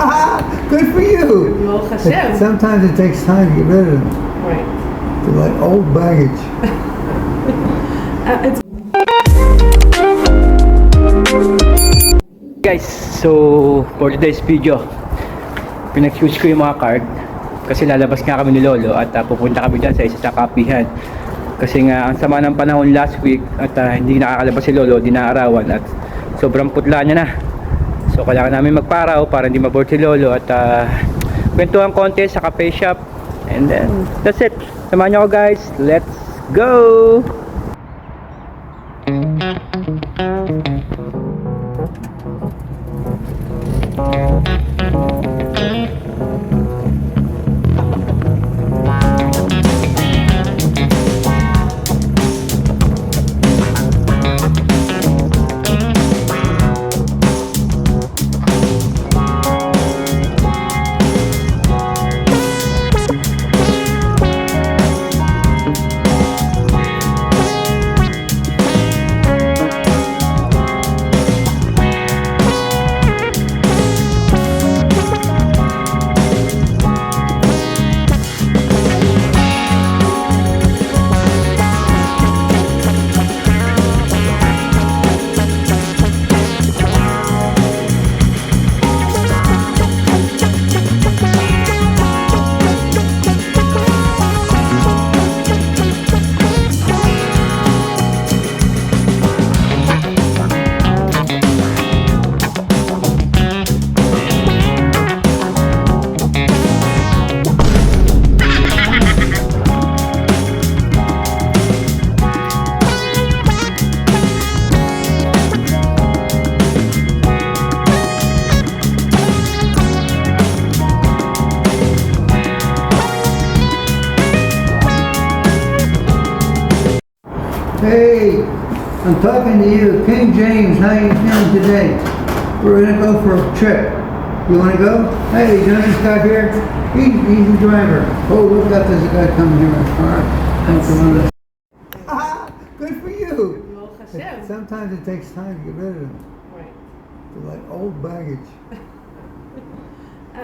Good for you. Baruch Hashem. Sometimes it takes time to get rid of them. Right. They're like old baggage. It's Guys, so for today's video, pinag-choose ko yung mga card kasi lalabas nga kami ni Lolo at pupunta kami dyan sa isa sa kapihan kasi nga ang sama ng panahon last week at hindi nakakalabas si Lolo, dinaarawan at sobrang putla niya na, so kailangan namin magparaw para hindi maboard si Lolo at kwentuhan konti sa cafe shop and then that's it. Samahan nyo ako guys, let's go! Hey, I'm talking to you. King James, how you feeling today? We're gonna go for a trip. You wanna go? Hey, you know this guy here? He's the driver. Oh, look out, there's a guy coming here in a car. Good for you. Baruch Hashem. Sometimes it takes time to get rid of them. Right. They're like old baggage.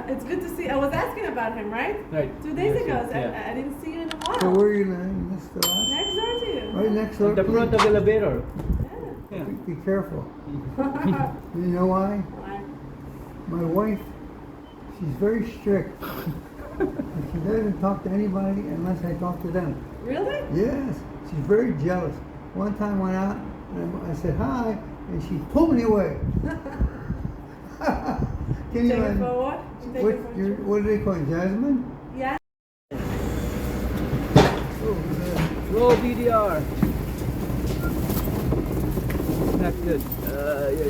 It's good to see. I was asking about him, right? Right. 2 days Yes, ago. yeah. I didn't see you in a So while. where are you living? Next to us? Next door to you. Right next door. The front of the elevator. Yeah. Be careful. You know why? Why? My wife, she's very strict. And she doesn't talk to anybody unless I talk to them. Really? Yes, she's very jealous. One time I went out and I said hi, and she pulled me away. Can you Take it imagine? for what? Take What, it for a trip? what do they call it, Jasmine? Yeah. Roll VDR. Not good.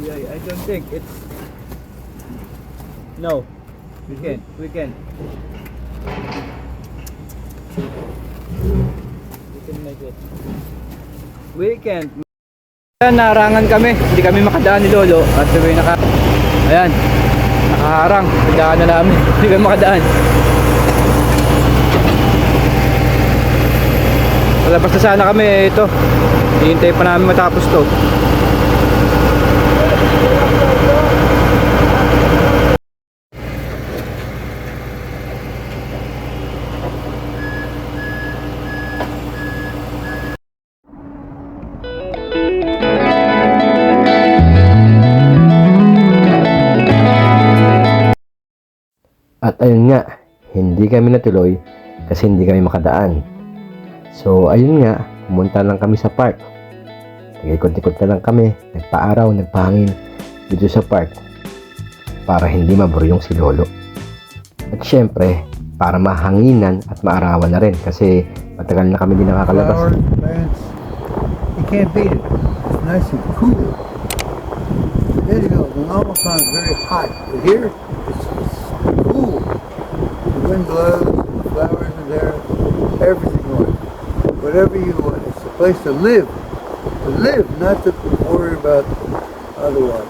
Yeah, I don't think it's. No, we can't. We can make it. We can't. Ayan, naharangan kami. Hindi kami makadaan ni Lolo. At sabi ayan, nakaharang. Nadaan na namin. Hindi kami makadaan. Palabas na sana kami. Ito, hihintay pa namin matapos to. At ayun nga, hindi kami natuloy kasi hindi kami makadaan. So ayun nga, pumunta lang kami sa park. Nag-ikot-ikot na lang kami, nagpa-araw, nagpahangin dito sa park para hindi maburyong si Lolo. At syempre, para mahanginan at maarawan na rin kasi matagal na kami din nakakalabas. Flower, plants, you can't beat it. It's nice and cool. There you go. The normal sun is very hot, but here it's cool. The wind blows, the flowers are there, everything was. Whatever you want. It's a place to live. To live, not to worry about otherwise.